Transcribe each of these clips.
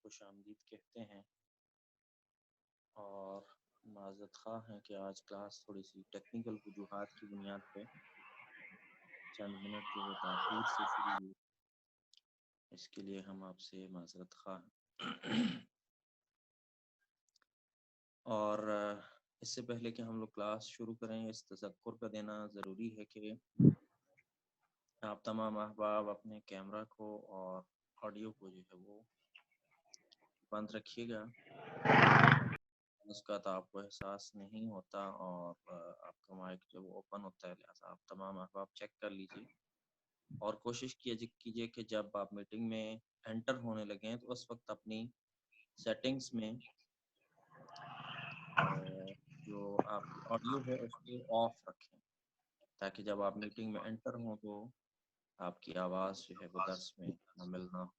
خوش آمدید کہتے ہیں اور معذرت خواہ ہیں کہ آج کلاس تھوڑی سی ٹیکنیکل وجوہات کی بنیاد پہ چند منٹ جو ہے تاخیر سے شروع ہوئی، اس کے لیے ہم آپ سے معذرت خواہ ہیں۔ اور اس سے پہلے کہ ہم لوگ کلاس شروع کریں، اس تذکر کا دینا ضروری ہے کہ آپ تمام احباب اپنے کیمرہ کو اور آڈیو کو جو ہے وہ بند رکھیے گا، اس کا تو آپ کو احساس نہیں ہوتا اور آپ کا مائک جب اوپن ہوتا ہے، لہٰذا آپ تمام احباب چیک کر لیجیے اور کوشش کیجیے کہ جب آپ میٹنگ میں انٹر ہونے لگیں تو اس وقت اپنی سیٹنگز میں جو آپ کی آڈیو ہے اس کو آف رکھیں تاکہ جب آپ میٹنگ میں انٹر ہوں تو آپ کی آواز جو ہے وہ درس میں شامل نہ ہو۔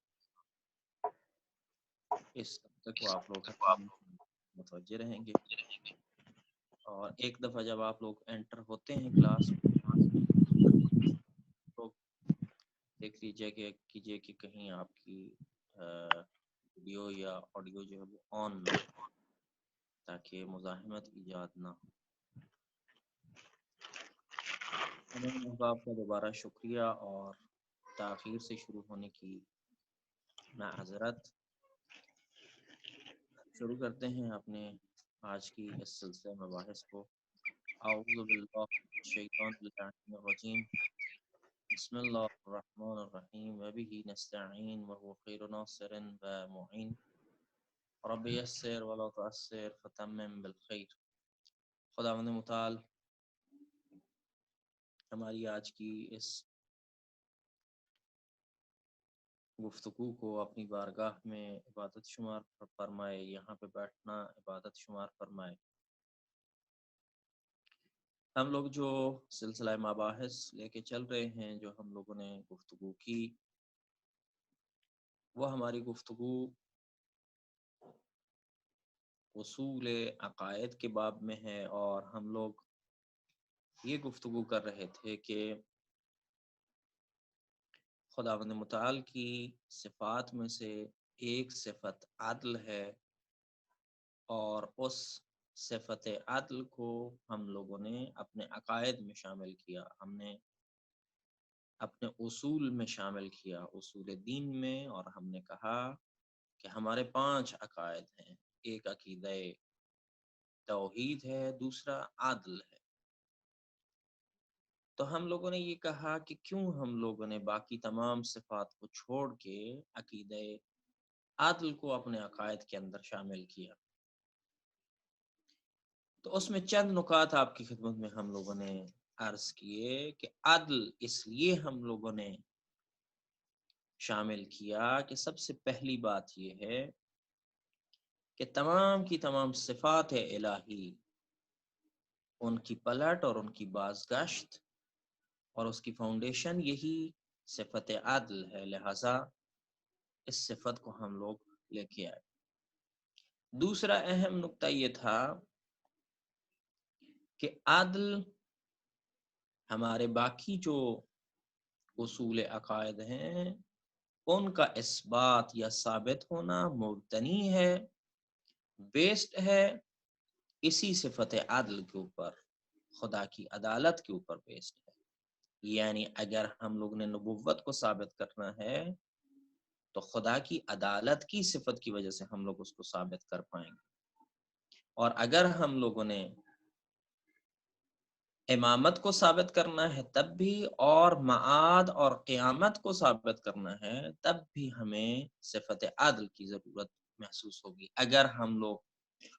اس تک کو آپ لوگ متوجہ رہیں گے اور ایک دفعہ جب آپ لوگ انٹر ہوتے ہیں کلاس تو دیکھ لیجیے کہ کہیں آپ کی ویڈیو یا آڈیو جو ہے وہ آن نہ ہو تاکہ مزاحمت ایجاد نہ ہو۔ آپ کا دوبارہ شکریہ اور تاخیر سے شروع ہونے کی معذرت۔ شروع کرتے ہیں اپنے آج کی اس سلسلہ مباحث کو۔ اعوذ باللہ من الشیطان الرجیم، بسم اللہ الرحمن الرحیم، وبہ نستعین وهو خیر ناصر و معین، رب یسر ولا تعسر فتمم بالخیر۔ خداوند متعال ہماری آج کی اس گفتگو کو اپنی بارگاہ میں عبادت شمار فرمائے، یہاں پہ بیٹھنا عبادت شمار فرمائے۔ ہم لوگ جو سلسلہ مباحث لے کے چل رہے ہیں، جو ہم لوگوں نے گفتگو کی، وہ ہماری گفتگو اصول عقائد کے باب میں ہے اور ہم لوگ یہ گفتگو کر رہے تھے کہ خداوند متعال کی صفات میں سے ایک صفت عدل ہے اور اس صفت عدل کو ہم لوگوں نے اپنے عقائد میں شامل کیا، ہم نے اپنے اصول میں شامل کیا، اصول دین میں، اور ہم نے کہا کہ ہمارے 5 عقائد ہیں۔ ایک عقیدہ توحید ہے، دوسرا عدل ہے۔ تو ہم لوگوں نے یہ کہا کہ کیوں ہم لوگوں نے باقی تمام صفات کو چھوڑ کے عقیدہ عدل کو اپنے عقائد کے اندر شامل کیا۔ تو اس میں چند نکات آپ کی خدمت میں ہم لوگوں نے عرض کیے کہ عدل اس لیے ہم لوگوں نے شامل کیا کہ سب سے پہلی بات یہ ہے کہ تمام کی تمام صفات الہی، ان کی پلٹ اور ان کی بازگشت اور اس کی فاؤنڈیشن یہی صفت عدل ہے، لہذا اس صفت کو ہم لوگ لے کے آئے۔ دوسرا اہم نقطہ یہ تھا کہ عدل ہمارے باقی جو اصول عقائد ہیں ان کا اثبات یا ثابت ہونا مبتنی ہے، بیسڈ ہے اسی صفت عدل کے اوپر، خدا کی عدالت کے اوپر بیسڈ ہے۔ یعنی اگر ہم لوگ نے نبوت کو ثابت کرنا ہے تو خدا کی عدالت کی صفت کی وجہ سے ہم لوگ اس کو ثابت کر پائیں گے، اور اگر ہم لوگوں نے امامت کو ثابت کرنا ہے تب بھی، اور معاد اور قیامت کو ثابت کرنا ہے تب بھی ہمیں صفت عدل کی ضرورت محسوس ہوگی۔ اگر ہم لوگ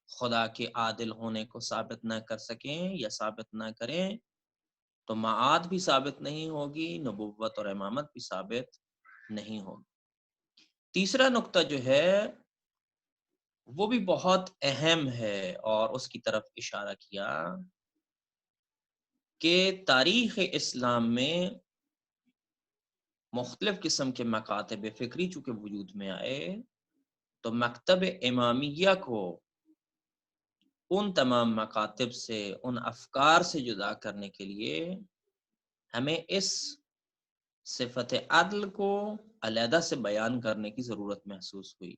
خدا کے عادل ہونے کو ثابت نہ کر سکیں یا ثابت نہ کریں تو معاد بھی ثابت نہیں ہوگی، نبوت اور امامت بھی ثابت نہیں ہوگی۔ تیسرا نقطہ جو ہے وہ بھی بہت اہم ہے اور اس کی طرف اشارہ کیا کہ تاریخ اسلام میں مختلف قسم کے مکاتب فکری چونکہ وجود میں آئے، تو مکتب امامیہ کو ان تمام مکاتب سے، ان افکار سے جدا کرنے کے لیے ہمیں اس صفت عدل کو علیحدہ سے بیان کرنے کی ضرورت محسوس ہوئی۔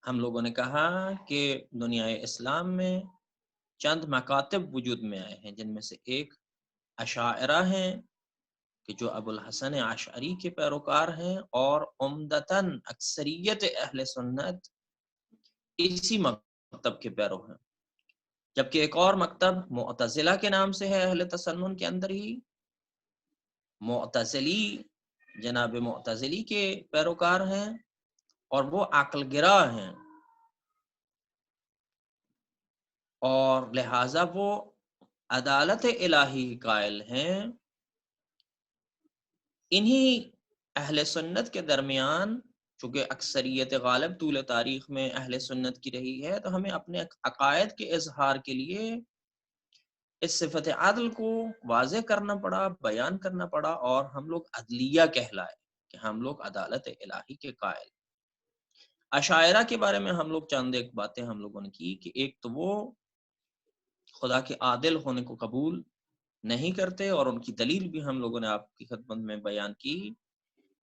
ہم لوگوں نے کہا کہ دنیا اسلام میں چند مکاتب وجود میں آئے ہیں، جن میں سے ایک اشاعرہ ہیں کہ جو ابو الحسن اشعری کے پیروکار ہیں، اور عمدتاً اکثریت اہل سنت اسی مکتب کے پیرو ہیں۔ جبکہ ایک اور مکتب معتزلہ کے نام سے ہے، اہل تسنن کے اندر ہی معتزلی، جناب معتزلی کے پیروکار ہیں، اور وہ عقل گرا ہیں، اور لہٰذا وہ عدالت الہی قائل ہیں۔ انہی اہل سنت کے درمیان چونکہ اکثریت غالب طول تاریخ میں اہل سنت کی رہی ہے، تو ہمیں اپنے عقائد کے اظہار کے لیے اس صفت عدل کو واضح کرنا پڑا، بیان کرنا پڑا، اور ہم لوگ عدلیہ کہلائے کہ ہم لوگ عدالت الہی کے قائل۔ اشاعرہ کے بارے میں ہم لوگ چند ایک باتیں ہم لوگوں نے کی کہ ایک تو وہ خدا کے عادل ہونے کو قبول نہیں کرتے، اور ان کی دلیل بھی ہم لوگوں نے آپ کی خدمت میں بیان کی،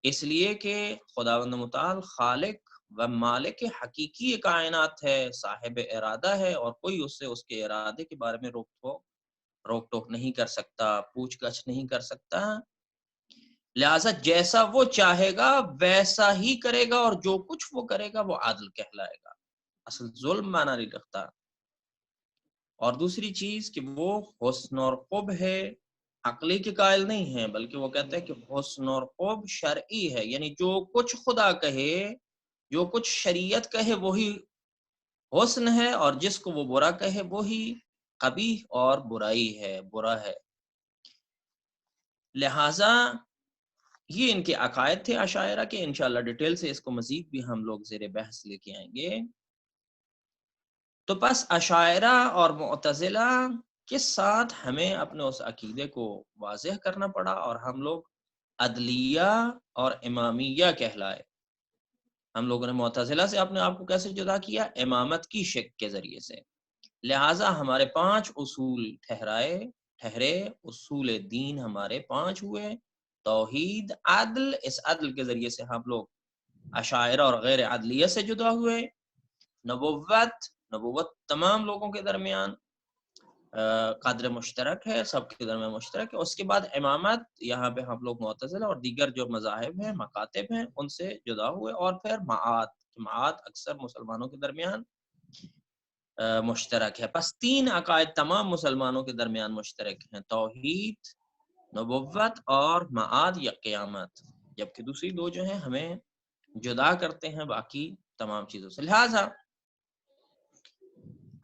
اس لیے کہ خداوند متعال خالق و مالک حقیقی کائنات ہے، صاحب ارادہ ہے، اور کوئی اس سے اس کے ارادے کے بارے میں روک ٹوک نہیں کر سکتا، پوچھ گچھ نہیں کر سکتا۔ لہذا جیسا وہ چاہے گا ویسا ہی کرے گا، اور جو کچھ وہ کرے گا وہ عادل کہلائے گا، اصل ظلم مانا نہیں رکھتا۔ اور دوسری چیز کہ وہ حسن اور قبح ہے، عقلی کے قائل نہیں ہیں، بلکہ وہ کہتے ہیں کہ حسن اور قبح شرعی ہے، یعنی جو کچھ خدا کہے، جو کچھ شریعت کہے وہی حسن ہے، اور جس کو وہ برا کہے وہی قبیح اور برائی ہے، برا ہے۔ لہٰذا یہ ان کے عقائد تھے اشاعرہ کے۔ انشاءاللہ ڈیٹیل سے اس کو مزید بھی ہم لوگ زیر بحث لے کے آئیں گے۔ تو بس اشاعرہ اور معتزلہ کے ساتھ ہمیں اپنے اس عقیدے کو واضح کرنا پڑا، اور ہم لوگ عدلیہ اور امامیہ کہلائے۔ ہم لوگوں نے معتزلہ سے اپنے آپ کو کیسے جدا کیا؟ امامت کی شک کے ذریعے سے۔ لہٰذا ہمارے 5 اصول ٹھہرے، اصول دین ہمارے 5 ہوئے: توحید، عدل، اس عدل کے ذریعے سے ہم لوگ اشاعرہ اور غیر عدلیہ سے جدا ہوئے، نبوت تمام لوگوں کے درمیان قدر مشترک ہے، سب کے درمیان مشترک ہے۔ اس کے بعد امامت، یہاں پہ ہم لوگ معتزلہ اور دیگر جو مذاہب ہیں، مکاتب ہیں، ان سے جدا ہوئے، اور پھر معاد اکثر مسلمانوں کے درمیان مشترک ہے۔ پس 3 عقائد تمام مسلمانوں کے درمیان مشترک ہیں: توحید، نبوت اور معاد یا قیامت، جبکہ دوسری 2 جو ہیں ہمیں جدا کرتے ہیں باقی تمام چیزوں سے۔ لہٰذا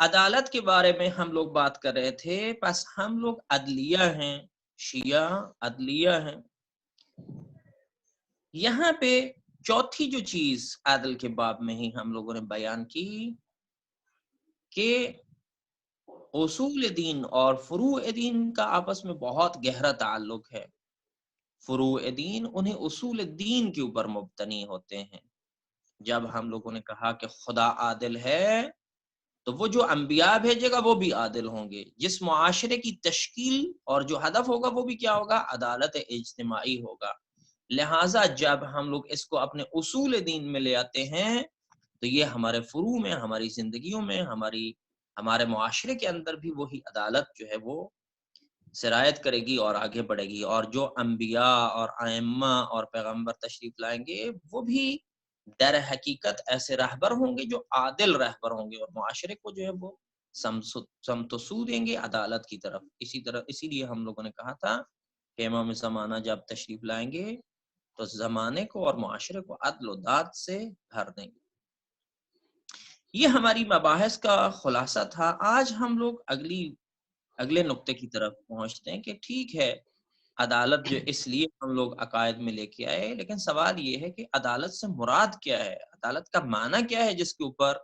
عدالت کے بارے میں ہم لوگ بات کر رہے تھے، پس ہم لوگ عدلیہ ہیں، شیعہ عدلیہ ہیں۔ یہاں پہ چوتھی جو چیز عدل کے باب میں ہی ہم لوگوں نے بیان کی کہ اصول دین اور فروع دین کا آپس میں بہت گہرا تعلق ہے۔ فروع دین انہیں اصول دین کے اوپر مبتنی ہوتے ہیں۔ جب ہم لوگوں نے کہا کہ خدا عادل ہے، تو وہ جو انبیاء بھیجے گا وہ بھی عادل ہوں گے، جس معاشرے کی تشکیل اور جو ہدف ہوگا وہ بھی کیا ہوگا؟ عدالت اجتماعی ہوگا۔ لہٰذا جب ہم لوگ اس کو اپنے اصول دین میں لے آتے ہیں، تو یہ ہمارے فروع میں، ہماری زندگیوں میں، ہمارے معاشرے کے اندر بھی وہی عدالت جو ہے وہ سرایت کرے گی اور آگے بڑھے گی، اور جو انبیاء اور ائمہ اور پیغمبر تشریف لائیں گے وہ بھی در حقیقت ایسے رہبر ہوں گے جو عادل رہبر ہوں گے، اور معاشرے کو جو ہے وہ سمت و سو دیں گے عدالت کی طرف۔ اسی لیے ہم لوگوں نے کہا تھا کہ امام زمانہ جب تشریف لائیں گے تو زمانے کو اور معاشرے کو عدل و داد سے بھر دیں گے۔ یہ ہماری مباحث کا خلاصہ تھا۔ آج ہم لوگ اگلی اگلے نقطے کی طرف پہنچتے ہیں کہ ٹھیک ہے عدالت جو اس لیے ہم لوگ عقائد میں لے کے آئے، لیکن سوال یہ ہے کہ عدالت سے مراد کیا ہے، عدالت کا معنی کیا ہے جس کے اوپر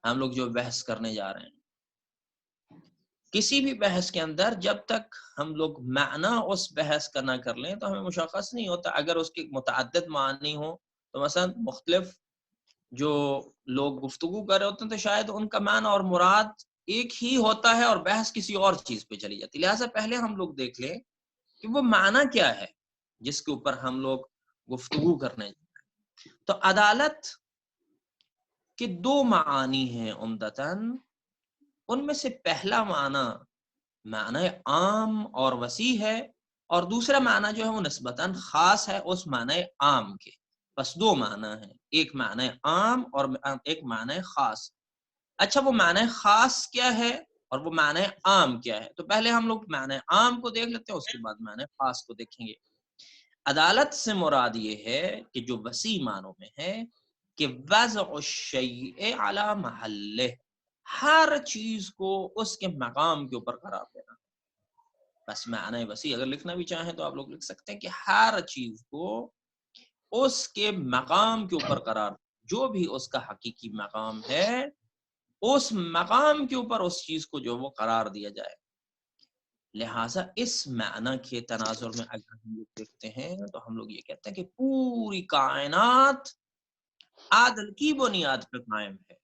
ہم لوگ جو بحث کرنے جا رہے ہیں۔ کسی بھی بحث کے اندر جب تک ہم لوگ معنی اس بحث کا نہ کر لیں تو ہمیں مشخص نہیں ہوتا۔ اگر اس کے متعدد معنی ہوں تو مثلا مختلف جو لوگ گفتگو کر رہے ہوتے ہیں تو شاید ان کا معنی اور مراد ایک ہی ہوتا ہے اور بحث کسی اور چیز پہ چلی جاتی ہے۔ لہٰذا پہلے ہم لوگ دیکھ لیں کہ وہ معنی کیا ہے جس کے اوپر ہم لوگ گفتگو کرنے جا رہے ہیں۔ تو عدالت کے دو معانی ہیں عمدتاً، ان میں سے پہلا معنی عام اور وسیع ہے، اور دوسرا معنی جو ہے وہ نسبتاً خاص ہے اس معنی عام کے۔ بس دو معنی ہیں، ایک معنی عام اور ایک معنی خاص۔ اچھا وہ معنی خاص کیا ہے اور وہ معنی عام کیا ہے؟ تو پہلے ہم لوگ معنی عام کو دیکھ لیتے ہیں، اس کے بعد معنی خاص کو دیکھیں گے۔ عدالت سے مراد یہ ہے کہ جو وسیع معنوں میں ہے کہ وضع الشیء علی محلہ، ہر چیز کو اس کے مقام کے اوپر قرار دینا۔ بس معنی وسیع اگر لکھنا بھی چاہیں تو آپ لوگ لکھ سکتے ہیں کہ ہر چیز کو اس کے مقام کے اوپر قرار، جو بھی اس کا حقیقی مقام ہے اس مقام کے اوپر اس چیز کو جو وہ قرار دیا جائے۔ لہٰذا اس معنی کے تناظر میں اگر ہم لوگ دیکھتے ہیں تو ہم لوگ یہ کہتے ہیں کہ پوری کائنات عدل کی بنیاد پہ قائم ہے،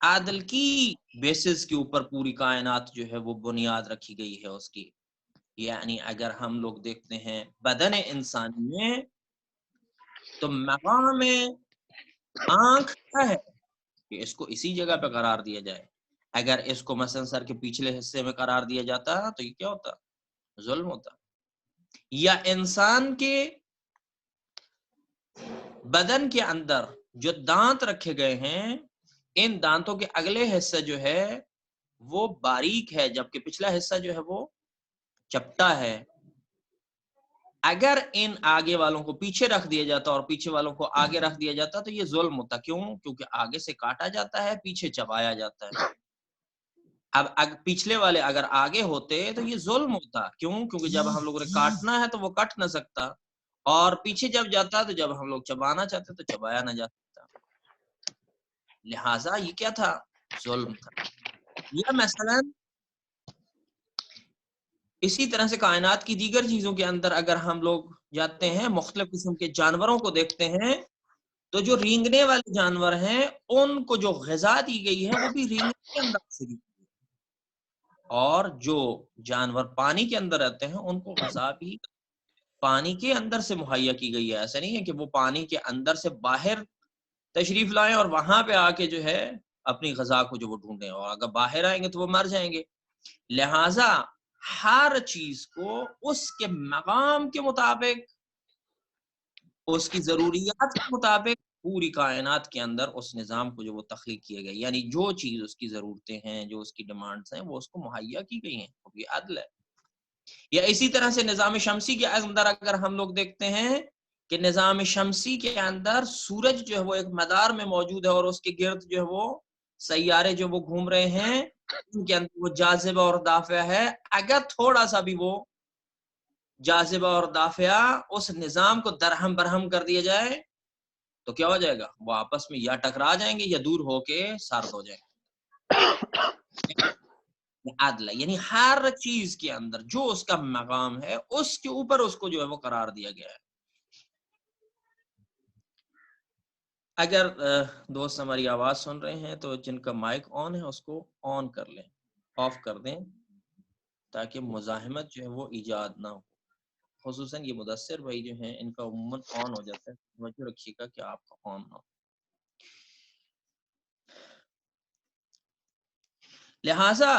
عدل کی بیسس کے اوپر پوری کائنات جو ہے وہ بنیاد رکھی گئی ہے اس کی۔ یعنی اگر ہم لوگ دیکھتے ہیں بدن انسانی میں تو مقام آنکھ کیا ہے کہ اس کو اسی جگہ پہ قرار دیا جائے۔ اگر اس کو مثلا سر کے پچھلے حصے میں قرار دیا جاتا تو یہ کیا ہوتا؟ ظلم ہوتا۔ یا انسان کے بدن کے اندر جو دانت رکھے گئے ہیں، ان دانتوں کے اگلے حصہ جو ہے وہ باریک ہے جبکہ پچھلا حصہ جو ہے وہ چپٹا ہے۔ اگر ان آگے والوں کو پیچھے رکھ دیا جاتا اور پیچھے والوں کو آگے رکھ دیا جاتا تو یہ ظلم ہوتا۔ کیوں؟ کیونکہ آگے سے کاٹا جاتا ہے، پیچھے چبایا جاتا ہے۔ اب پچھلے والے اگر آگے ہوتے تو یہ ظلم ہوتا۔ کیوں؟ کیونکہ جب ہم لوگوں نے کاٹنا ہے تو وہ کٹ نہ سکتا، اور پیچھے جب جاتا تو جب ہم لوگ چبانا چاہتے تو چبایا نہ جا سکتا۔ لہٰذا یہ کیا تھا؟ ظلم تھا۔ یا مثلا اسی طرح سے کائنات کی دیگر چیزوں کے اندر اگر ہم لوگ جاتے ہیں، مختلف قسم کے جانوروں کو دیکھتے ہیں تو جو رینگنے والے جانور ہیں ان کو جو غذا دی گئی ہے وہ بھی رینگنے کے اندر سے دی گئی ہے، اور جو جانور پانی کے اندر رہتے ہیں ان کو غذا بھی پانی کے اندر سے مہیا کی گئی ہے۔ ایسا نہیں ہے کہ وہ پانی کے اندر سے باہر تشریف لائیں اور وہاں پہ آ کے جو ہے اپنی غذا کو جو وہ ڈھونڈیں، اور اگر باہر آئیں گے تو وہ مر جائیں گے۔ لہٰذا ہر چیز کو اس کے مقام کے مطابق، اس کی ضروریات کے مطابق پوری کائنات کے اندر اس نظام کو جو وہ تخلیق کیے گئے، یعنی جو چیز اس کی ضرورتیں ہیں، جو اس کی ڈیمانڈز ہیں، وہ اس کو مہیا کی گئی ہیں، وہ بھی عدل ہے۔ یا اسی طرح سے نظام شمسی کے اندر اگر ہم لوگ دیکھتے ہیں کہ نظام شمسی کے اندر سورج جو ہے وہ ایک مدار میں موجود ہے اور اس کے گرد جو ہے وہ سیارے جو وہ گھوم رہے ہیں، ان کے اندر وہ جاذبہ اور دافعہ ہے۔ اگر تھوڑا سا بھی وہ جاذبہ اور دافعہ اس نظام کو درہم برہم کر دیا جائے تو کیا ہو جائے گا؟ وہ آپس میں یا ٹکرا جائیں گے یا دور ہو کے سرد ہو جائیں گے۔ عدل ہے، یعنی ہر چیز کے اندر جو اس کا مقام ہے اس کے اوپر اس کو جو ہے وہ قرار دیا گیا ہے۔ اگر دوست ہماری آواز سن رہے ہیں تو جن کا مائک آن ہے اس کو آن کر لیں، آف کر دیں، تاکہ مزاحمت جو ہے وہ ایجاد نہ ہو۔ خصوصاً یہ مدثر بھائی جو ہیں ان کا عموماً آن ہو جاتا ہے، توجہ رکھیے گا کہ آپ کا آن نہ ہو۔ لہٰذا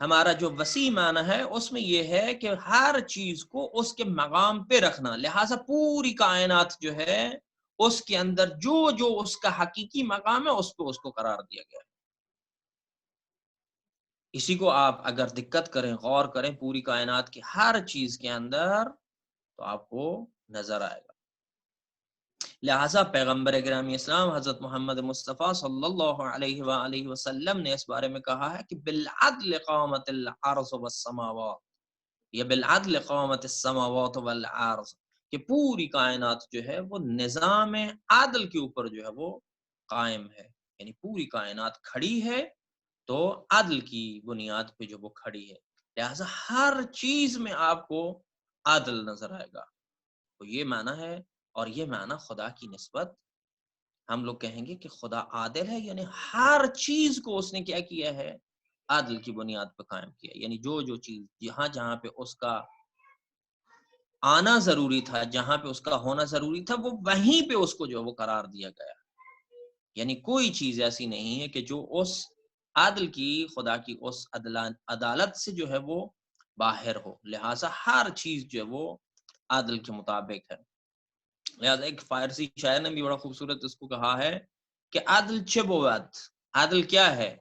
ہمارا جو وسیع معنی ہے اس میں یہ ہے کہ ہر چیز کو اس کے مقام پہ رکھنا۔ لہٰذا پوری کائنات جو ہے اس کے اندر جو جو اس کا حقیقی مقام ہے اس پہ اس کو قرار دیا گیا ہے۔ اسی کو آپ اگر دقت کریں، غور کریں پوری کائنات کی ہر چیز کے اندر تو آپ کو نظر آئے گا۔ لہٰذا پیغمبر گرامی اسلام حضرت محمد مصطفیٰ صلی اللہ علیہ وآلہ وسلم نے اس بارے میں کہا ہے کہ بالعدل قامت الارض والسماوات، یا بالعدل قامت السماوات والارض، کہ پوری کائنات جو ہے وہ نظام عادل کے اوپر جو ہے وہ قائم ہے، یعنی پوری کائنات کھڑی ہے تو عدل کی بنیاد پہ جو وہ کھڑی ہے، لہٰذا ہر چیز میں آپ کو عدل نظر آئے گا۔ تو یہ معنی ہے، اور یہ معنی خدا کی نسبت ہم لوگ کہیں گے کہ خدا عادل ہے، یعنی ہر چیز کو اس نے کیا کیا ہے، عدل کی بنیاد پہ قائم کیا، یعنی جو چیز جہاں جہاں پہ اس کا آنا ضروری تھا، جہاں پہ اس کا ہونا ضروری تھا، وہ وہیں پہ اس کو جو وہ قرار دیا گیا، یعنی کوئی چیز ایسی نہیں ہے کہ جو اس عدل کی، خدا کی اس عدالت سے جو ہے وہ باہر ہو، لہٰذا ہر چیز جو ہے وہ عدل کے مطابق ہے۔ لہٰذا ایک فارسی شاعر نے بھی بڑا خوبصورت اس کو کہا ہے کہ عدل چه بود، عدل کیا ہے،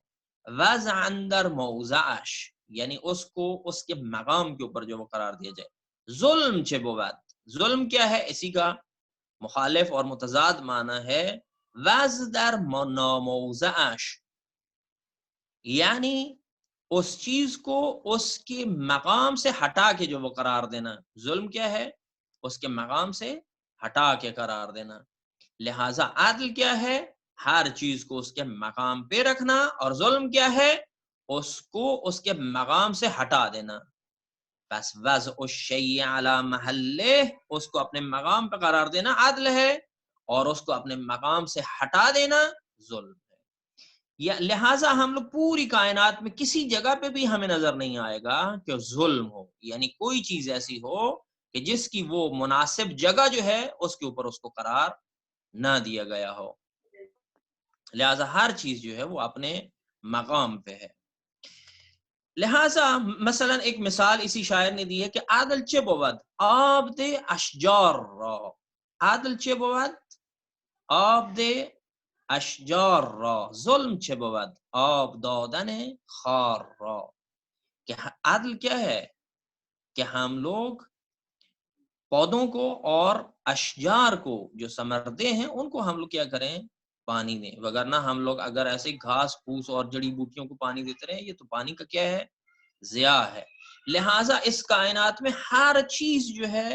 وضع اندر موضعش، یعنی اس کو اس کے مقام کے اوپر جو وہ قرار دیا جائے۔ ظلم چه بود، ظلم کیا ہے، اسی کا مخالف اور متضاد معنی ہے وضع در ناموضعش، یعنی اس چیز کو اس کے مقام سے ہٹا کے جو وہ قرار دینا۔ ظلم کیا ہے، اس کے مقام سے ہٹا کے قرار دینا۔ لہٰذا عدل کیا ہے، ہر چیز کو اس کے مقام پہ رکھنا، اور ظلم کیا ہے، اس کو اس کے مقام سے ہٹا دینا۔ بس وضع الشیء علی محلہ، اس کو اپنے مقام پہ قرار دینا عدل ہے، اور اس کو اپنے مقام سے ہٹا دینا ظلم ہے۔ لہٰذا ہم لوگ پوری کائنات میں کسی جگہ پہ بھی ہمیں نظر نہیں آئے گا کہ ظلم ہو، یعنی کوئی چیز ایسی ہو کہ جس کی وہ مناسب جگہ جو ہے اس کے اوپر اس کو قرار نہ دیا گیا ہو، لہٰذا ہر چیز جو ہے وہ اپنے مقام پہ ہے۔ لہٰذا مثلا ایک مثال اسی شاعر نے دی ہے کہ عادل چه بود آب دے اشجار را، عادل چه بود آب دے اشجار را، ظلم چه بود آب دادن خار را، کہ عدل کیا ہے کہ ہم لوگ پودوں کو اور اشجار کو جو ثمردے ہیں ان کو ہم لوگ کیا کریں، پانی دیں، وگرنہ ہم لوگ اگر ایسے گھاس پھوس اور جڑی بوٹیوں کو پانی دیتے رہے، یہ تو پانی کا کیا ہے، ضیاء ہے۔ لہٰذا اس کائنات میں ہر چیز جو ہے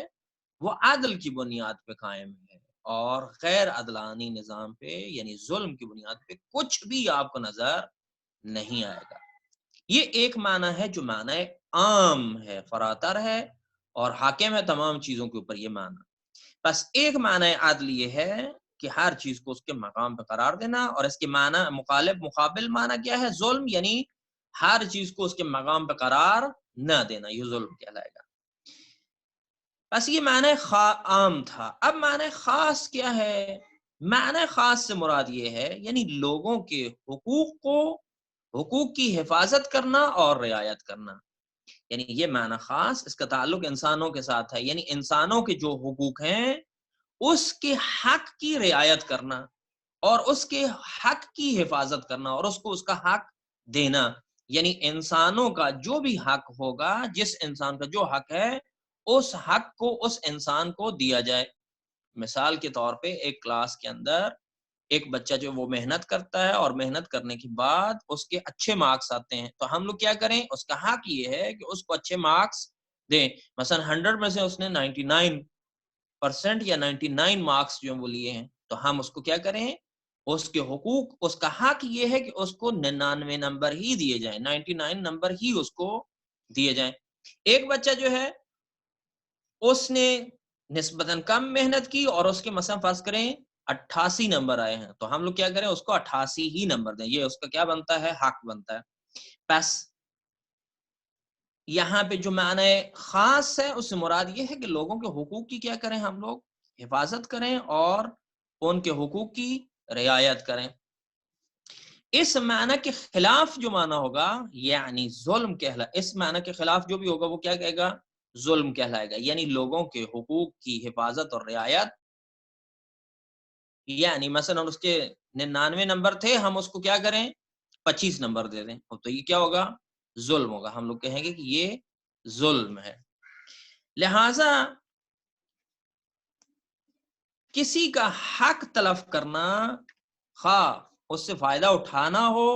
وہ عدل کی بنیاد پہ قائم ہے، اور غیر عدلانی نظام پہ یعنی ظلم کی بنیاد پہ کچھ بھی آپ کو نظر نہیں آئے گا۔ یہ ایک معنی ہے جو معنی عام ہے، فراتر ہے اور حاکم ہے تمام چیزوں کے اوپر، یہ معنی۔ بس ایک معنی عدل یہ ہے کہ ہر چیز کو اس کے مقام پہ قرار دینا، اور اس کے معنی مقابل معنی کیا ہے، ظلم، یعنی ہر چیز کو اس کے مقام پہ قرار نہ دینا، یہ ظلم کہلائے گا۔ بس یہ معنی عام تھا۔ اب معنی خاص کیا ہے، معنی خاص سے مراد یہ ہے یعنی لوگوں کے حقوق کی حفاظت کرنا اور رعایت کرنا، یعنی یہ معنی خاص، اس کا تعلق انسانوں کے ساتھ ہے، یعنی انسانوں کے جو حقوق ہیں اس کے حق کی رعایت کرنا، اور اس کے حق کی حفاظت کرنا، اور اس کو اس کا حق دینا، یعنی انسانوں کا جو بھی حق ہوگا، جس انسان کا جو حق ہے اس حق کو اس انسان کو دیا جائے۔ مثال کے طور پہ ایک کلاس کے اندر ایک بچہ جو وہ محنت کرتا ہے، اور محنت کرنے کے بعد اس کے اچھے مارکس آتے ہیں، تو ہم لوگ کیا کریں، اس کا حق یہ ہے کہ اس کو اچھے مارکس دیں۔ مثلا 100 میں سے اس نے 99% یا 99 مارکس جو وہ لیے ہیں، تو ہم اس کو کیا کریں، اس کے حقوق، اس کا حق یہ ہے کہ اس کو 99 نمبر ہی دیے جائیں، 99 نمبر ہی اس کو دیے جائیں۔ ایک بچہ جو ہے اس نے نسبتاً کم محنت کی اور اس کے مثلا فرض کریں 88 نمبر آئے ہیں، تو ہم لوگ کیا کریں، اس کو 88 ہی نمبر دیں، یہ اس کا کیا بنتا ہے، حق بنتا ہے۔ بس یہاں پہ جو معنی خاص ہے اس سے مراد یہ ہے کہ لوگوں کے حقوق کی کیا کریں، ہم لوگ حفاظت کریں اور ان کے حقوق کی رعایت کریں۔ اس معنی کے خلاف جو معنی ہوگا یعنی ظلم کہلائے، اس معنی کے خلاف جو بھی ہوگا وہ کیا کہے گا، ظلم کہلائے گا، یعنی لوگوں کے حقوق کی حفاظت اور رعایت، یعنی مثلا اس کے 99 نمبر تھے، ہم اس کو کیا کریں، 25 نمبر دے دیں، تو یہ کیا ہوگا، ظلم ہوگا، ہم لوگ کہیں گے کہ یہ ظلم ہے۔ لہذا کسی کا حق تلف کرنا، خواہ اس سے فائدہ اٹھانا ہو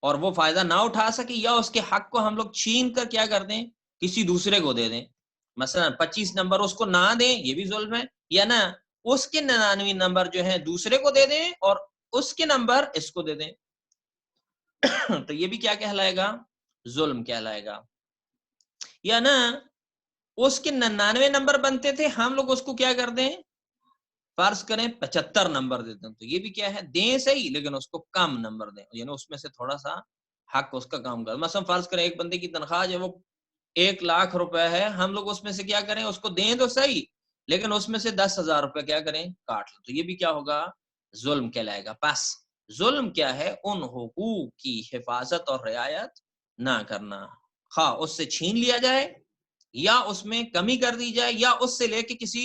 اور وہ فائدہ نہ اٹھا سکے، یا اس کے حق کو ہم لوگ چھین کر کیا کر دیں، کسی دوسرے کو دے دیں. مثلا 25 نمبر اس کو نہ دیں، یہ بھی ظلم ہے. یا نہ اس کے 99 نمبر جو ہیں دوسرے کو دے دیں اور اس کے نمبر اس کو دے دیں. تو یہ بھی کیا کہلائے گا؟ ظلم کہلائے گا. یا نہ اس کے 99 نمبر بنتے تھے، ہم لوگ اس کو کیا کر دیں، فرض کریں 75 نمبر دیتے ہیں، تو یہ بھی کیا ہے، دیں صحیح لیکن اس کو کم نمبر دیں، یعنی اس میں سے تھوڑا سا حق اس کا کام کر. مثلا فرض کریں ایک بندے کی تنخواہ جو وہ 1,00,000 روپے ہے، ہم لوگ اس میں سے کیا کریں، اس کو دیں تو صحیح لیکن اس میں سے 10,000 روپے کیا کریں، کاٹ لیں. تو یہ بھی کیا ہوگا، ظلم کہلائے گا. پس ظلم کیا ہے، ان حقوق کی حفاظت اور رعایت نہ کرنا، خواہ اس سے چھین لیا جائے یا اس میں کمی کر دی جائے یا اس سے لے کے کسی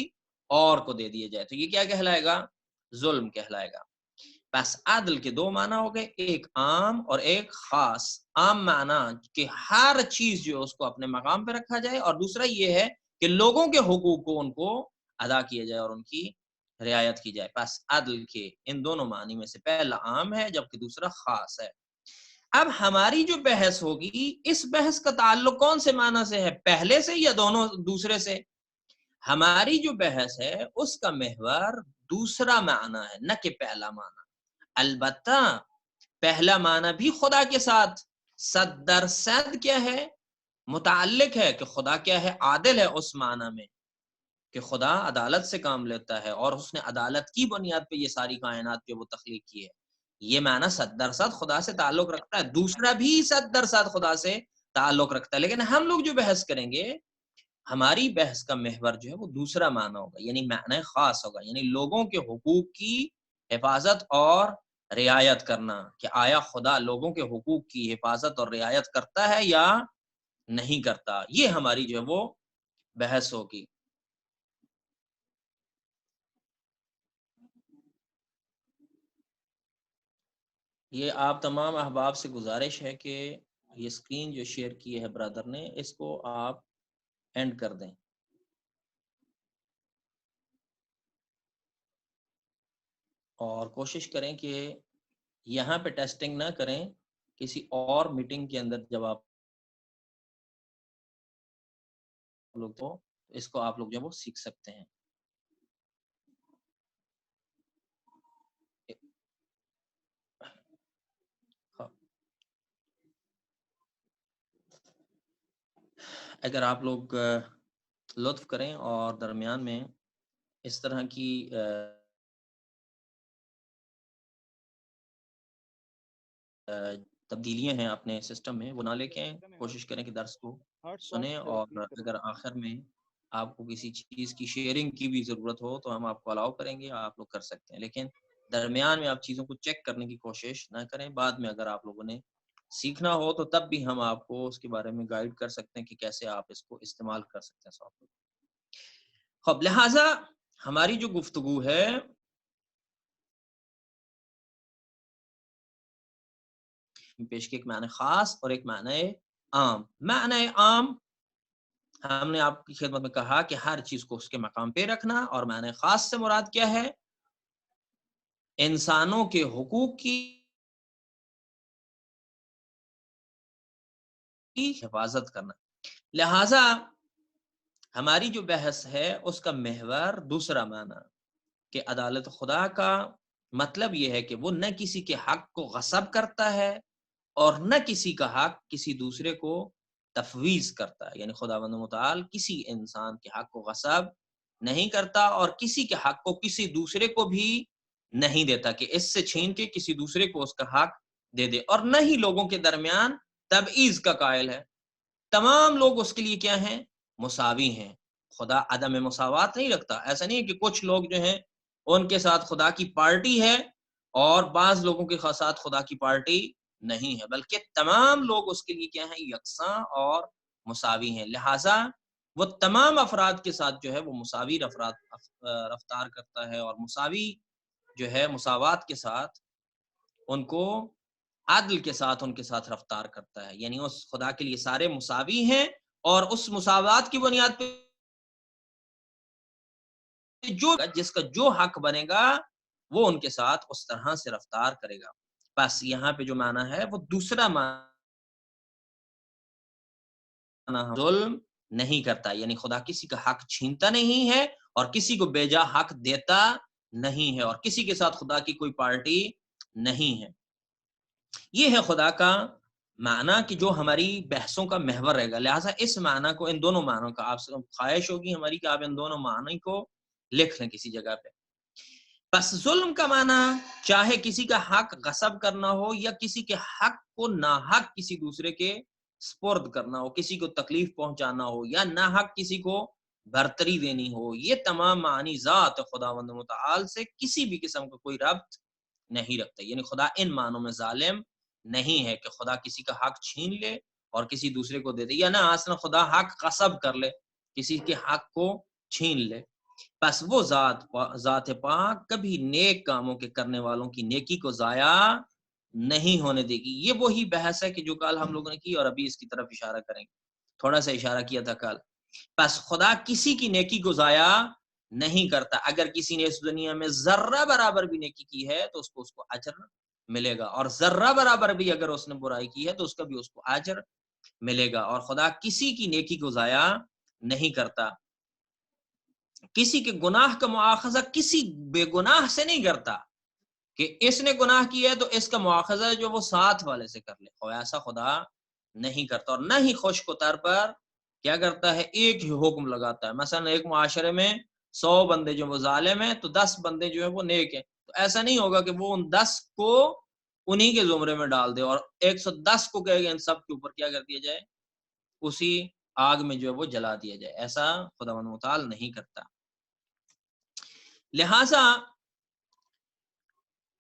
اور کو دے دیا جائے. تو یہ کیا کہلائے گا، ظلم کہلائے گا. بس عدل کے دو معنی ہو گئے، ایک عام اور ایک خاص. عام معنی کہ ہر چیز جو اس کو اپنے مقام پہ رکھا جائے، اور دوسرا یہ ہے کہ لوگوں کے حقوق کو ان کو ادا کیا جائے اور ان کی رعایت کی جائے. بس عدل کے ان دونوں معنی میں سے پہلا عام ہے جبکہ دوسرا خاص ہے. اب ہماری جو بحث ہوگی، اس بحث کا تعلق کون سے معنی سے ہے، پہلے سے یا دونوں دوسرے سے؟ ہماری جو بحث ہے اس کا محور دوسرا معنی ہے، نہ کہ پہلا معنی. البتہ پہلا معنی بھی خدا کے ساتھ 100% کیا ہے، متعلق ہے کہ خدا کیا ہے، عادل ہے، اس معنی میں کہ خدا عدالت سے کام لیتا ہے اور اس نے عدالت کی بنیاد پہ یہ ساری کائنات جو وہ تخلیق کی ہے. یہ معنی 100% خدا سے تعلق رکھتا ہے، دوسرا بھی 100% خدا سے تعلق رکھتا ہے. لیکن ہم لوگ جو بحث کریں گے، ہماری بحث کا محور جو ہے وہ دوسرا معنی ہوگا، یعنی معنی خاص ہوگا، یعنی لوگوں کے حقوق کی حفاظت اور رعایت کرنا، کہ آیا خدا لوگوں کے حقوق کی حفاظت اور رعایت کرتا ہے یا نہیں کرتا. یہ ہماری جو ہے وہ بحث ہوگی. یہ آپ تمام احباب سے گزارش ہے کہ یہ اسکرین جو شیئر کی ہے برادر نے، اس کو آپ اینڈ کر دیں اور کوشش کریں کہ یہاں پہ ٹیسٹنگ نہ کریں، کسی اور میٹنگ کے اندر جب آپ لوگ تو اس کو آپ لوگ جو وہ سیکھ سکتے ہیں. اگر آپ لوگ لطف کریں اور درمیان میں اس طرح کی تبدیلیاں ہیں اپنے سسٹم میں، وہ نہ لے کے آئیں. کوشش کریں کہ درس کو سنیں، اور اگر آخر میں آپ کو کسی چیز کی شیئرنگ کی بھی ضرورت ہو تو ہم آپ کو الاؤ کریں گے، آپ لوگ کر سکتے ہیں. لیکن درمیان میں آپ چیزوں کو چیک کرنے کی کوشش نہ کریں. بعد میں اگر آپ لوگوں نے سیکھنا ہو تو تب بھی ہم آپ کو اس کے بارے میں گائیڈ کر سکتے ہیں کہ کیسے آپ اس کو استعمال کر سکتے ہیں سافٹ ویئر. خب لہٰذا ہماری جو گفتگو ہے پیش کے ایک معنی خاص اور ایک معنی عام. معنی عام ہم نے آپ کی خدمت میں کہا کہ ہر چیز کو اس کے مقام پہ رکھنا، اور معنی خاص سے مراد کیا ہے، انسانوں کے حقوق کی حفاظت کرنا. لہذا ہماری جو بحث ہے اس کا محور دوسرا معنی کہ عدالت خدا کا مطلب یہ ہے کہ وہ نہ کسی کے حق کو غصب کرتا ہے اور نہ کسی کا حق کسی دوسرے کو تفویض کرتا ہے. یعنی خداوند متعال کسی انسان کے حق کو غصب نہیں کرتا اور کسی کے حق کو کسی دوسرے کو بھی نہیں دیتا کہ اس سے چھین کے کسی دوسرے کو اس کا حق دے دے. اور نہ ہی لوگوں کے درمیان تبعیض کا قائل ہے. تمام لوگ اس کے لیے کیا ہیں، مساوی ہیں. خدا عدم مساوات نہیں رکھتا. ایسا نہیں ہے کہ کچھ لوگ جو ہیں ان کے ساتھ خدا کی پارٹی ہے اور بعض لوگوں کے ساتھ خدا کی پارٹی نہیں ہے، بلکہ تمام لوگ اس کے لیے کیا ہیں، یکساں اور مساوی ہیں. لہٰذا وہ تمام افراد کے ساتھ جو ہے وہ مساوی رفتار کرتا ہے، اور مساوی جو ہے مساوات کے ساتھ ان کو عدل کے ساتھ ان کے ساتھ رفتار کرتا ہے. یعنی اس خدا کے لیے سارے مساوی ہیں اور اس مساوات کی بنیاد پہ جو جس کا جو حق بنے گا وہ ان کے ساتھ اس طرح سے رفتار کرے گا. بس یہاں پہ جو معنی ہے وہ دوسرا معنی ظلم نہیں کرتا، یعنی خدا کسی کا حق چھینتا نہیں ہے اور کسی کو بے جا حق دیتا نہیں ہے، اور کسی کے ساتھ خدا کی کوئی پارٹی نہیں ہے. یہ ہے خدا کا معنی کہ جو ہماری بحثوں کا محور رہے گا. لہٰذا اس معنی کو، ان دونوں معنوں کا آپ سے خواہش ہوگی ہماری کہ آپ ان دونوں معنی کو لکھ لیں کسی جگہ پہ. پس ظلم کا معنی چاہے کسی کا حق غصب کرنا ہو یا کسی کے حق کو ناحق کسی دوسرے کے سپرد کرنا ہو، کسی کو تکلیف پہنچانا ہو یا ناحق کسی کو برتری دینی ہو، یہ تمام معنی ذات خداوند متعال سے کسی بھی قسم کا کوئی ربط نہیں رکھتا. یعنی خدا ان معنوں میں ظالم نہیں ہے کہ خدا کسی کا حق چھین لے اور کسی دوسرے کو دے دے، یا نہ اصلا خدا حق غصب کر لے، کسی کے حق کو چھین لے. پس وہ ذات پاک کبھی نیک کاموں کے کرنے والوں کی نیکی کو ضائع نہیں ہونے دے گی. یہ وہی بحث ہے کہ جو کل ہم لوگوں نے کی اور ابھی اس کی طرف اشارہ کریں گے. تھوڑا سا اشارہ کیا تھا کل. پس خدا کسی کی نیکی کو ضائع نہیں کرتا. اگر کسی نے اس دنیا میں ذرہ برابر بھی نیکی کی ہے تو اس کو اجر ملے گا، اور ذرہ برابر بھی اگر اس نے برائی کی ہے تو اس کا بھی اس کو اجر ملے گا. اور خدا کسی کی نیکی کو ضائع نہیں کرتا. کسی کے گناہ کا مواخذہ کسی بے گناہ سے نہیں کرتا کہ اس نے گناہ کیا ہے تو اس کا مواخذہ جو وہ ساتھ والے سے کر لے. ایسا خدا نہیں کرتا. اور نہ ہی خشک و تر پر کیا کرتا ہے، ایک ہی حکم لگاتا ہے. مثلا ایک معاشرے میں 100 بندے جو وہ ظالم ہیں تو 10 بندے جو ہیں وہ نیک ہیں، تو ایسا نہیں ہوگا کہ وہ ان 10 کو انہی کے زمرے میں ڈال دے اور 110 کو کہے گا ان سب کے اوپر کیا کر دیا جائے، اسی آگ میں جو ہے وہ جلا دیا جائے. ایسا خداوند متعال نہیں کرتا. لہٰذا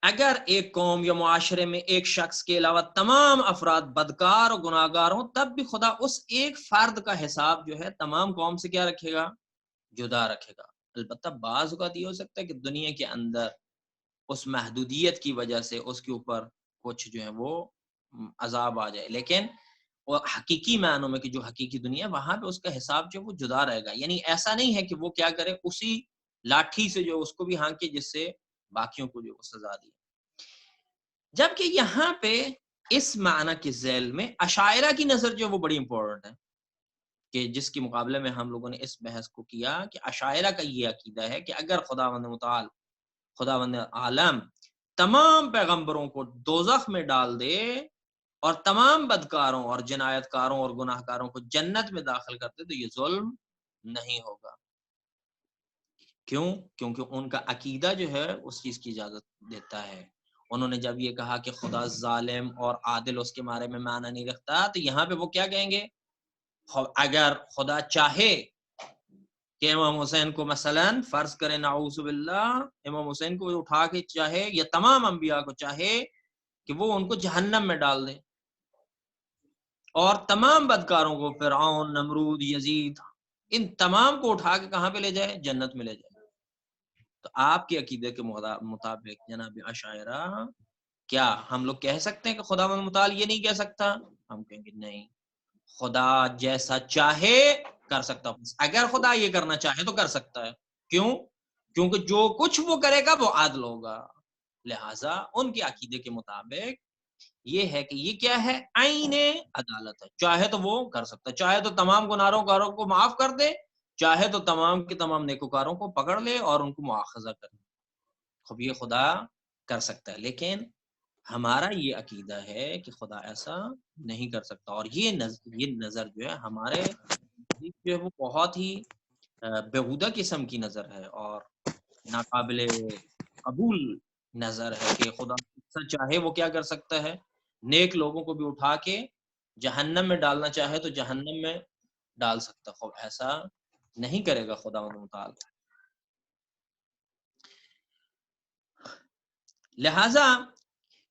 اگر ایک قوم یا معاشرے میں ایک شخص کے علاوہ تمام افراد بدکار اور گناہگار ہوں، تب بھی خدا اس ایک فرد کا حساب جو ہے تمام قوم سے کیا رکھے گا، جدا رکھے گا. البتہ بعض اوقات یہ ہو سکتا ہے کہ دنیا کے اندر اس محدودیت کی وجہ سے اس کے اوپر کچھ جو ہے وہ عذاب آ جائے، لیکن وہ حقیقی معنوں میں کہ جو حقیقی دنیا وہاں پہ اس کا حساب جو وہ جدا رہے گا. یعنی ایسا نہیں ہے کہ وہ کیا کرے، اسی لاٹھی سے جو اس کو بھی ہانکے جس سے باقیوں کو جو سزا دی. جبکہ یہاں پہ اس معنی کے ذیل میں اشاعرہ کی نظر جو وہ بڑی امپورٹنٹ ہے، کہ جس کے مقابلے میں ہم لوگوں نے اس بحث کو کیا کہ اشاعرہ کا یہ عقیدہ ہے کہ اگر خداوند متعال، خداوند عالم تمام پیغمبروں کو دوزخ میں ڈال دے اور تمام بدکاروں اور جنایت کاروں اور گناہ کاروں کو جنت میں داخل کرتے تو یہ ظلم نہیں ہوگا. کیوں؟ کیونکہ ان کا عقیدہ جو ہے اس چیز کی اجازت دیتا ہے. انہوں نے جب یہ کہا کہ خدا ظالم اور عادل اس کے بارے میں معنی نہیں رکھتا، تو یہاں پہ وہ کیا کہیں گے، اگر خدا چاہے کہ امام حسین کو مثلا فرض کرے نعوذ باللہ، امام حسین کو اٹھا کے چاہے یا تمام انبیاء کو چاہے کہ وہ ان کو جہنم میں ڈال دے اور تمام بدکاروں کو، فرعون، نمرود، یزید، ان تمام کو اٹھا کے کہاں پہ لے جائے، جنت میں لے جائے. تو آپ کے عقیدے کے مطابق جناب اشاعرہ، کیا ہم لوگ کہہ سکتے ہیں کہ خداوند متعال یہ نہیں کہہ سکتا؟ ہم کہیں گے نہیں، خدا جیسا چاہے کر سکتا. اگر خدا یہ کرنا چاہے تو کر سکتا ہے. کیوں؟ کیونکہ جو کچھ وہ کرے گا وہ عادل ہوگا. لہٰذا ان کے عقیدے کے مطابق یہ ہے کہ یہ کیا ہے، عین عدالت ہے. چاہے تو وہ کر سکتا ہے، چاہے تو تمام گناہگاروں کو معاف کر دے، چاہے تو تمام کے تمام نیکوکاروں کو پکڑ لے اور ان کو مواخذہ کر دے. خب یہ خدا کر سکتا ہے، لیکن ہمارا یہ عقیدہ ہے کہ خدا ایسا نہیں کر سکتا. اور یہ نظر جو ہے ہمارے جو ہے وہ بہت ہی بےہودہ قسم کی نظر ہے اور ناقابل قبول نظر ہے کہ خدا چاہے وہ کیا کر سکتا ہے، نیک لوگوں کو بھی اٹھا کے جہنم میں ڈالنا چاہے تو جہنم میں ڈال سکتا. خب ایسا نہیں کرے گا خدا متعال. لہذا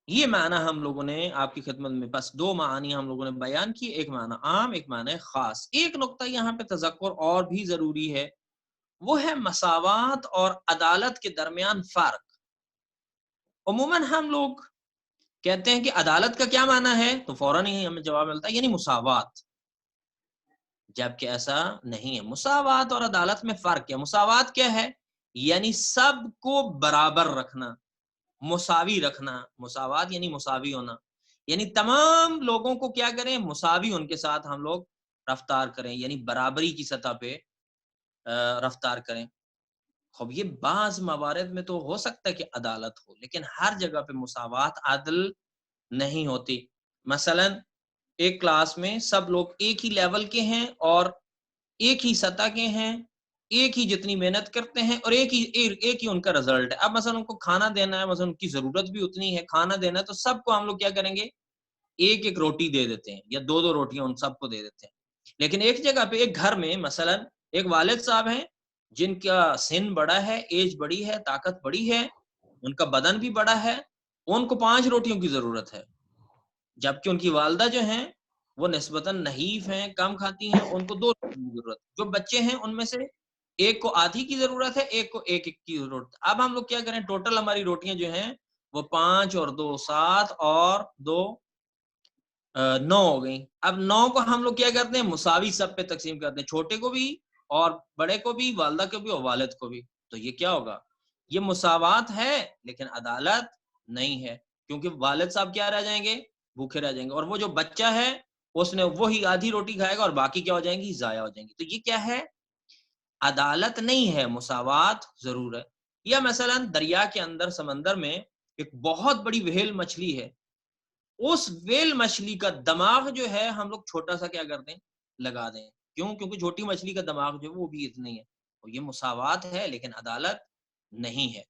یہ معنی ہم لوگوں نے آپ کی خدمت میں بس 2 معنی ہم لوگوں نے بیان کی، ایک معنی عام، ایک معنی خاص. ایک نقطہ یہاں پہ تذکر اور بھی ضروری ہے، وہ ہے مساوات اور عدالت کے درمیان فرق. عموماً ہم لوگ کہتے ہیں کہ عدالت کا کیا معنی ہے تو فوراً ہی ہمیں جواب ملتا ہے یعنی مساوات، جبکہ ایسا نہیں ہے. مساوات اور عدالت میں فرق ہے. مساوات کیا ہے یعنی سب کو برابر رکھنا، مساوی رکھنا، مساوات یعنی مساوی ہونا، یعنی تمام لوگوں کو کیا کریں، مساوی ان کے ساتھ ہم لوگ رفتار کریں، یعنی برابری کی سطح پہ رفتار کریں۔ خب یہ بعض موارد میں تو ہو سکتا ہے کہ عدالت ہو، لیکن ہر جگہ پہ مساوات عدل نہیں ہوتی۔ مثلا ایک کلاس میں سب لوگ ایک ہی لیول کے ہیں اور ایک ہی سطح کے ہیں، ایک ہی جتنی محنت کرتے ہیں اور ایک ہی ان کا رزلٹ ہے۔ اب مثلا ان کو کھانا دینا ہے، مثلا ان کی ضرورت بھی اتنی ہے، کھانا دینا ہے، تو سب کو ہم لوگ کیا کریں گے، ایک ایک روٹی دے دیتے ہیں یا دو دو روٹیاں ان سب کو دے دیتے ہیں۔ لیکن ایک جگہ پہ ایک گھر میں مثلا ایک والد صاحب ہیں جن کا سن بڑا ہے، ایج بڑی ہے، طاقت بڑی ہے، ان کا بدن بھی بڑا ہے، ان کو 5 روٹیوں کی ضرورت ہے، جبکہ ان کی والدہ جو ہیں وہ نسبتاً نحیف ہیں، کم کھاتی ہیں، ان کو 2 روٹیوں کی ضرورت ہے۔ جو بچے ہیں ان میں سے ایک کو آدھی کی ضرورت ہے، ایک کو ایک ایک کی ضرورت ہے۔ اب ہم لوگ کیا کریں، ٹوٹل ہماری روٹیاں جو ہیں وہ 5 اور 2 7 اور 2 9 ہو گئی۔ اب 9 کو ہم لوگ کیا کرتے ہیں، مساوی سب پہ تقسیم کرتے ہیں، چھوٹے کو بھی اور بڑے کو بھی، والدہ کو بھی اور والد کو بھی۔ تو یہ کیا ہوگا، یہ مساوات ہے لیکن عدالت نہیں ہے، کیونکہ والد صاحب کیا رہ جائیں گے، بھوکے رہ جائیں گے، اور وہ جو بچہ ہے اس نے وہی آدھی روٹی کھائے گا اور باقی کیا ہو جائیں گی، ضائع ہو جائیں گی۔ تو یہ کیا ہے، عدالت نہیں ہے، مساوات ضرور ہے۔ یا مثلا دریا کے اندر سمندر میں ایک بہت بڑی وہیل مچھلی ہے، اس ویل مچھلی کا دماغ جو ہے ہم لوگ چھوٹا سا کیا کر دیں، لگا دیں۔ کیوں؟ کیونکہ چھوٹی مچھلی کا دماغ جو ہے وہ بھی اتنا ہی ہے۔ اور یہ مساوات ہے لیکن عدالت نہیں ہے۔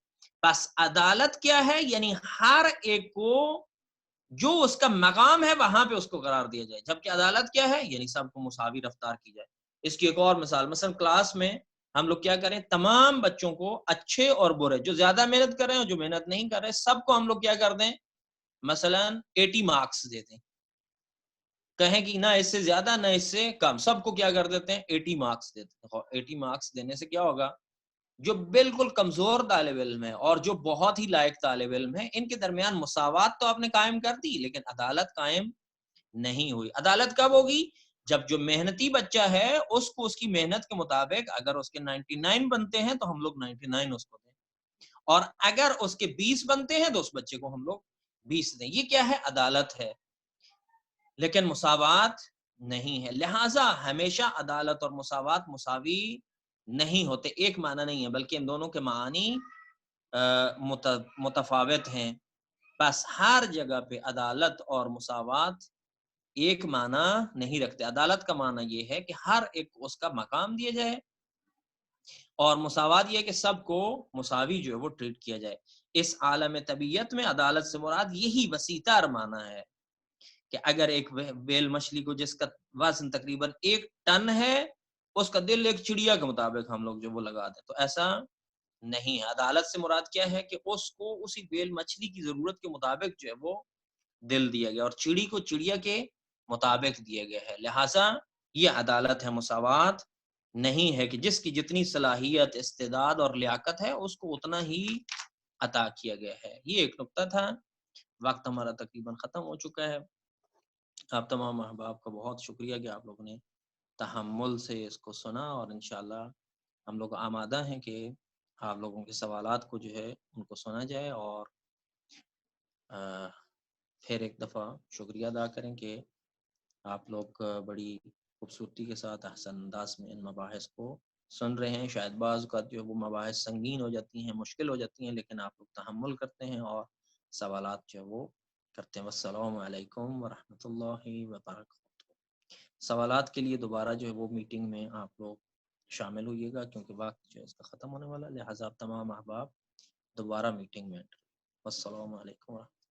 بس عدالت کیا ہے، یعنی ہر ایک کو جو اس کا مقام ہے وہاں پہ اس کو قرار دیا جائے، جبکہ عدالت کیا ہے، یعنی سب کو مساوی رفتار کی جائے۔ اس کی ایک اور مثال، مثلا کلاس میں ہم لوگ کیا کریں، تمام بچوں کو اچھے اور برے، جو زیادہ محنت کر رہے ہیں اور جو محنت نہیں کر رہے، سب کو ہم لوگ کیا کر دیں، مثلا 80 مارکس دیتے ہیں، کہیں کہ نہ اس سے زیادہ نہ اس سے کم، سب کو کیا کر دیتے ہیں، 80 مارکس دیتے ہیں۔ 80 مارکس دینے سے کیا ہوگا، جو بالکل کمزور طالب علم ہے اور جو بہت ہی لائق طالب علم ہے، ان کے درمیان مساوات تو آپ نے قائم کر دی لیکن عدالت قائم نہیں ہوئی۔ عدالت کب ہوگی، جب جو محنتی بچہ ہے اس کو اس کی محنت کے مطابق اگر اس کے 99 بنتے ہیں تو ہم لوگ 99 اس کو دیں، اور اگر اس کے 20 بنتے ہیں تو اس بچے کو ہم لوگ 20 دیں۔ یہ کیا ہے، عدالت ہے، لیکن مساوات نہیں ہے۔ لہٰذا ہمیشہ عدالت اور مساوات مساوی نہیں ہوتے، ایک معنی نہیں ہے، بلکہ ان دونوں کے معنی متفاوت ہیں۔ بس ہر جگہ پہ عدالت اور مساوات ایک معنی نہیں رکھتے۔ عدالت کا معنی یہ ہے کہ ہر ایک کو اس کا مقام دیا جائے، اور مساوات یہ ہے کہ سب کو مساوی جو ہے وہ ٹریٹ کیا جائے۔ اس عالم طبیعت میں عدالت سے مراد یہی وسیع تر معنی ہے کہ اگر ایک ویل مچھلی کو جس کا وزن تقریباً 1 ٹن ہے، اس کا دل ایک چڑیا کے مطابق ہم لوگ جو وہ لگا دیں، تو ایسا نہیں ہے۔ عدالت سے مراد کیا ہے کہ اس کو اسی ویل مچھلی کی ضرورت کے مطابق جو ہے وہ دل دیا گیا، اور چڑی کو چڑیا کے مطابق دیا گیا ہے۔ لہٰذا یہ عدالت ہے، مساوات نہیں ہے کہ جس کی جتنی صلاحیت، استعداد اور لیاقت ہے اس کو اتنا ہی عطا کیا گیا ہے۔ یہ ایک نقطہ تھا۔ وقت ہمارا تقریباً ختم ہو چکا ہے۔ آپ تمام احباب کا بہت شکریہ کہ آپ لوگوں نے تحمل سے اس کو سنا، اور انشاءاللہ ہم لوگ آمادہ ہیں کہ آپ لوگوں کے سوالات کو جو ہے ان کو سنا جائے، اور پھر ایک دفعہ شکریہ ادا کریں کہ آپ لوگ بڑی خوبصورتی کے ساتھ احسن انداز میں ان مباحث کو سن رہے ہیں۔ شاید بعض اوقات جو ہے وہ مباحث سنگین ہو جاتی ہیں، مشکل ہو جاتی ہیں، لیکن آپ لوگ تحمل کرتے ہیں اور سوالات جو ہے وہ کرتے ہیں۔ والسلام علیکم ورحمۃ اللہ وبرکاتہ۔ سوالات کے لیے دوبارہ جو ہے وہ میٹنگ میں آپ لوگ شامل ہوئیے گا، کیونکہ وقت جو ہے اس کا ختم ہونے والا ہے، لہٰذا آپ تمام احباب دوبارہ میٹنگ میں انٹر۔ والسلام علیکم ورحمۃ اللہ۔